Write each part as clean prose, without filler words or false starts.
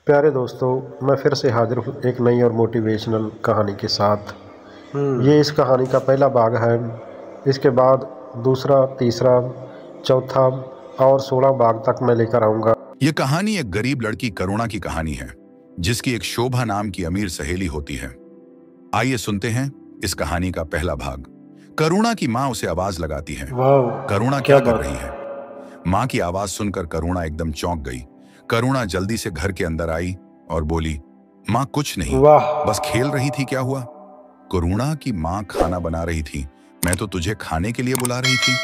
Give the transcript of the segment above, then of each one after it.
प्यारे दोस्तों, मैं फिर से हाजिर हूँ एक नई और मोटिवेशनल कहानी के साथ। ये इस कहानी का पहला भाग है। इसके बाद दूसरा, तीसरा, चौथा और 16 भाग तक मैं लेकर आऊँगा। ये कहानी एक गरीब लड़की करुणा की कहानी है, जिसकी एक शोभा नाम की अमीर सहेली होती है। आइए सुनते हैं इस कहानी का पहला भाग। करुणा की माँ उसे आवाज लगाती है। वाह, करुणा क्या क्या कर बात रही है। है? माँ की आवाज सुनकर करुणा एकदम चौंक गई। करुणा जल्दी से घर के अंदर आई और बोली, माँ कुछ नहीं, वाह, बस खेल रही थी। क्या हुआ? करुणा की माँ खाना बना रही थी। मैं तो तुझे खाने के लिए बुला रही थी।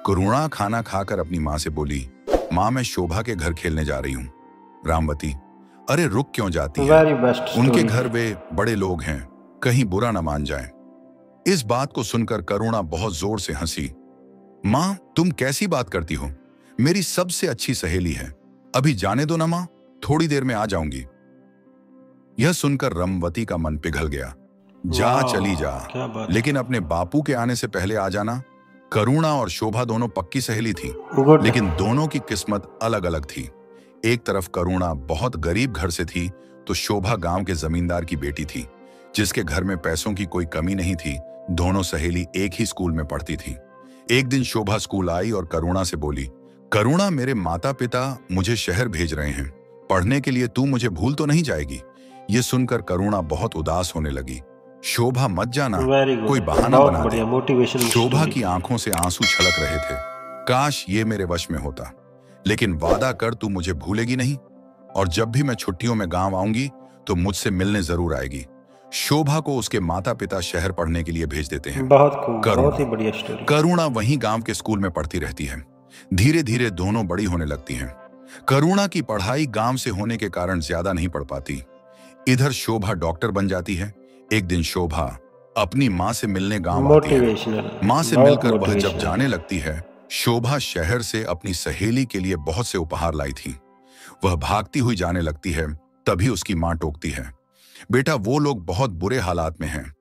करुणा खाना खाकर अपनी माँ से बोली, माँ मैं शोभा के घर खेलने जा रही हूँ। रामवती, अरे रुक क्यों जाती है? वेरी बेस्ट उनके स्टोरी। घर वे बड़े लोग हैं, कहीं बुरा ना मान जाए। इस बात को सुनकर करुणा बहुत जोर से हंसी। माँ तुम कैसी बात करती हो? मेरी सबसे अच्छी सहेली है। अभी जाने दो ना माँ, थोड़ी देर में आ जाऊंगी। यह सुनकर रमवती का मन पिघल गया। जा चली जा, क्या बात है। लेकिन अपने बापू के आने से पहले आ जाना। करुणा और शोभा दोनों पक्की सहेली थी, गुड। लेकिन दोनों की किस्मत अलग अलग थी। एक तरफ करुणा बहुत गरीब घर से थी, तो शोभा गांव के जमींदार की बेटी थी, जिसके घर में पैसों की कोई कमी नहीं थी। दोनों सहेली एक ही स्कूल में पढ़ती थी। एक दिन शोभा स्कूल आई और करुणा से बोली, करुणा मेरे माता पिता मुझे शहर भेज रहे हैं पढ़ने के लिए, तू मुझे भूल तो नहीं जाएगी? ये सुनकर करुणा बहुत उदास होने लगी। शोभा मत जाना, वेरी गुड, कोई बहाना बहुत बना दे। बढ़िया मोटिवेशनल शोभा स्टोरी। की आंखों से आंसू छलक रहे थे। काश ये मेरे वश में होता, लेकिन वादा कर तू मुझे भूलेगी नहीं, और जब भी मैं छुट्टियों में गांव आऊंगी तो मुझसे मिलने जरूर आएगी। शोभा को उसके माता पिता शहर पढ़ने के लिए भेज देते हैं। बहुत खूब, बहुत ही करुणा बढ़िया स्टोरी। करुणा वहीं गांव के स्कूल में पढ़ती रहती है। धीरे धीरे दोनों बड़ी होने लगती हैं। करुणा की पढ़ाई गांव से होने के कारण ज्यादा नहीं पढ़ पाती। इधर शोभा डॉक्टर बन जाती है। एक दिन शोभा अपनी माँ से मिलने गांव आती है। मोटिवेशनल, माँ से बहुत मिलकर वह जब मोटिवेशनल। जाने लगती है, शोभा शहर से अपनी सहेली के लिए बहुत से उपहार लाई थी। वह भागती हुई जाने लगती है, तभी उसकी माँ टोकती है, बेटा वो लोग बहुत बुरे हालात में हैं।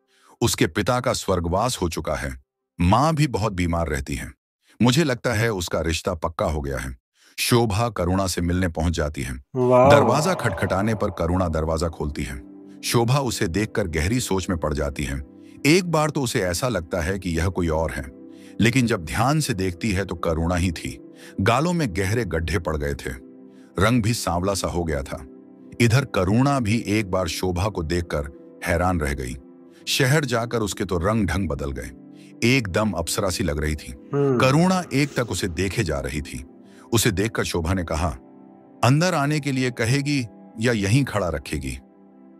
उसके पिता का स्वर्गवास हो चुका है। माँ भी बहुत बीमार रहती है। मुझे लगता है उसका रिश्ता पक्का हो गया है। शोभा करुणा से मिलने पहुंच जाती है। वाह, दरवाजा खटखटाने पर करुणा दरवाजा खोलती है। शोभा उसे देखकर गहरी सोच में पड़ जाती है। एक बार तो उसे ऐसा लगता है कि यह कोई और है, लेकिन जब ध्यान से देखती है तो करुणा ही थी। गालों में गहरे गड्ढे पड़ गए थे, रंग भी सांवला सा हो गया था। इधर करुणा भी एक बार शोभा को देखकर हैरान रह गई। शहर जाकर उसके तो रंग ढंग बदल गए, एकदम अप्सरा सी लग रही थी। करुणा एक टक उसे देखे जा रही थी। उसे देखकर शोभा ने कहा, अंदर आने के लिए कहेगी या यहीं खड़ा रखेगी?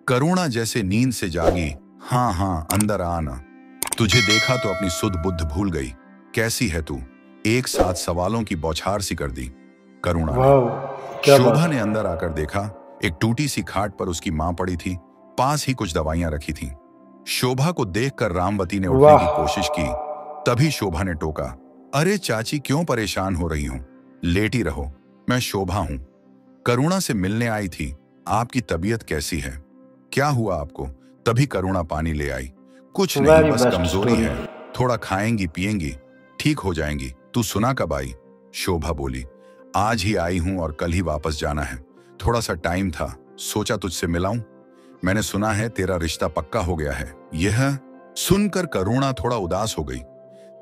करुणा जैसे नींद से जागी, हाँ हाँ अंदर आना। तुझे देखा तो अपनी सुध बुद्ध भूल गई। कैसी है तू? एक साथ सवालों की बौछार सी कर दी करुणा ने। वाह, क्या बात शोभा है। ने अंदर आकर देखा, एक टूटी सी खाट पर उसकी मां पड़ी थी, पास ही कुछ दवाइयां रखी थीं। शोभा को देखकर रामवती ने उठने की वाह, कोशिश की, तभी शोभा ने टोका, अरे चाची क्यों परेशान हो रही हो? लेटी रहो, मैं शोभा हूं, करुणा से मिलने आई थी। आपकी तबीयत कैसी है? क्या हुआ आपको? तभी करुणा पानी ले आई। कुछ नहीं, वेरी बस बेस्ट कमजोरी स्टोरी। है, थोड़ा खाएंगी पिएंगी, ठीक हो जाएंगी। तू सुना कब आई? शोभा बोली, आज ही आई हूं और कल ही वापस जाना है। थोड़ा सा टाइम था, सोचा तुझसे मिलाऊं। मैंने सुना है तेरा रिश्ता पक्का हो गया है। यह सुनकर करुणा थोड़ा उदास हो गई।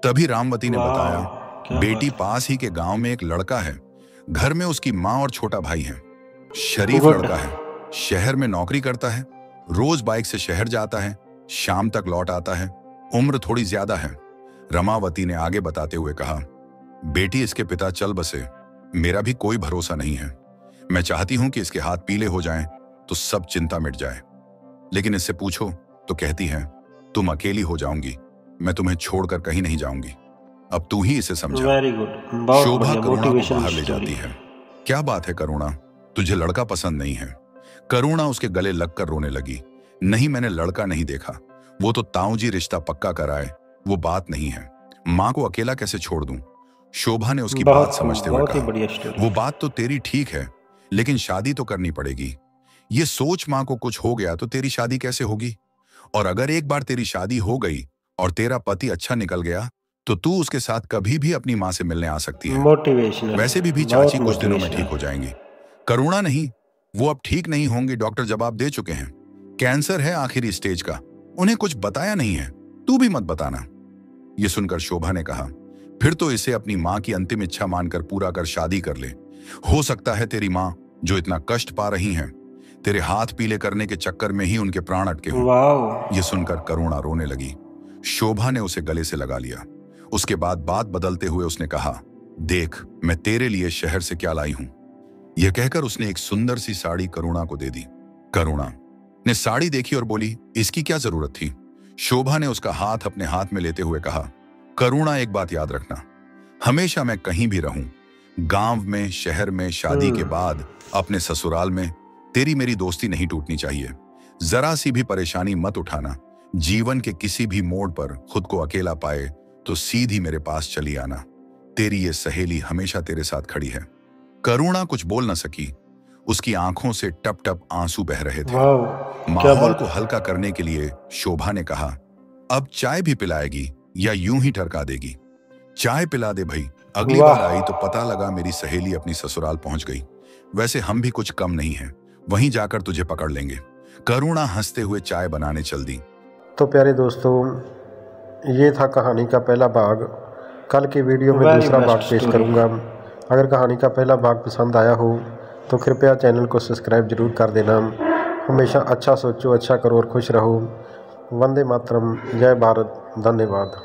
तभी रामवती ने बताया, वाह, क्या बेटी बात पास ही के गांव में एक लड़का है, घर में उसकी माँ और छोटा भाई है। है। शरीफ गुड। लड़का है, शहर में नौकरी करता है, रोज बाइक से शहर जाता है, शाम तक लौट आता है। उम्र थोड़ी ज्यादा है। रमावती ने आगे बताते हुए कहा, बेटी इसके पिता चल बसे, मेरा भी कोई भरोसा नहीं है। मैं चाहती हूं कि इसके हाथ पीले हो जाएं तो सब चिंता मिट जाए, लेकिन इससे पूछो तो कहती है, तुम अकेली हो जाऊंगी, मैं तुम्हें छोड़कर कहीं नहीं जाऊंगी। अब तू ही इसे समझा। वेरी गुड, बहुत शोभा बढ़िया करुणा को मोटिवेशनल बाहर ले स्टोरी। जाती है। क्या बात है करुणा, तुझे लड़का पसंद नहीं है? करुणा उसके गले लगकर रोने लगी। नहीं, मैंने लड़का नहीं देखा, वो तो ताऊ जी रिश्ता पक्का कराए, वो बात नहीं है। माँ को अकेला कैसे छोड़ दूं? शोभा ने उसकी बहुत बात खूब, समझते हुए बहुत ही कहा, बढ़िया स्टोरी। वो बात तो तेरी ठीक है, लेकिन शादी तो करनी पड़ेगी। ये सोच माँ को कुछ हो गया तो तेरी शादी कैसे होगी? और अगर एक बार तेरी शादी हो गई और तेरा पति अच्छा निकल गया तो तू उसके साथ कभी भी अपनी माँ से मिलने आ सकती है। मोटिवेशनल, वैसे भी चाची बहुत कुछ दिनों में ठीक मोटिवेशनल। हो जाएंगी। करुणा नहीं, वो अब ठीक नहीं होंगी, डॉक्टर जवाब दे चुके हैं। कैंसर है आखिरी स्टेज का, उन्हें कुछ बताया नहीं है, तू भी मत बताना। ये सुनकर शोभा ने कहा, फिर तो इसे अपनी माँ की अंतिम इच्छा मानकर पूरा कर शादी कर ले। हो सकता है तेरी माँ जो इतना कष्ट पा रही हैं, तेरे हाथ पीले करने के चक्कर में ही उनके प्राण अटके हों। ये सुनकर करुणा रोने लगी। शोभा ने उसे गले से लगा लिया। उसके बाद बात बदलते हुए उसने कहा, देख मैं तेरे लिए शहर से क्या लाई हूं। यह कहकर उसने एक सुंदर सी साड़ी करुणा को दे दी। करुणा ने साड़ी देखी और बोली, इसकी क्या जरूरत थी। शोभा ने उसका हाथ अपने हाथ में लेते हुए कहा, करुणा एक बात याद रखना, हमेशा मैं कहीं भी रहूं, गांव में, शहर में, शादी के बाद, अपने ससुराल में, तेरी मेरी दोस्ती नहीं टूटनी चाहिए। जरा सी भी परेशानी मत उठाना। जीवन के किसी भी मोड़ पर खुद को अकेला पाए तो सीधी मेरे पास चली आना। तेरी ये सहेली हमेशा तेरे साथ खड़ी है। करुणा कुछ बोल न सकी। उसकी आंखों से टप टप आंसू बह रहे थे। माहौल को हल्का करने के लिए शोभा ने कहा, अब चाय भी पिलाएगी या यूं ही टरका देगी। चाय पिला दे भाई, अगली बार आई तो पता लगा मेरी सहेली अपनी ससुराल पहुंच गई। वैसे हम भी कुछ कम नहीं हैं, वहीं जाकर तुझे पकड़ लेंगे। करुणा हंसते हुए चाय बनाने चल दी। तो प्यारे दोस्तों, ये था कहानी का पहला भाग। कल की वीडियो में दूसरा भाग पेश करूंगा। अगर कहानी का पहला भाग पसंद आया हो तो कृपया चैनल को सब्सक्राइब जरूर कर देना। हमेशा अच्छा सोचो, अच्छा करो और खुश रहो। वंदे मातरम, जय भारत, धन्यवाद।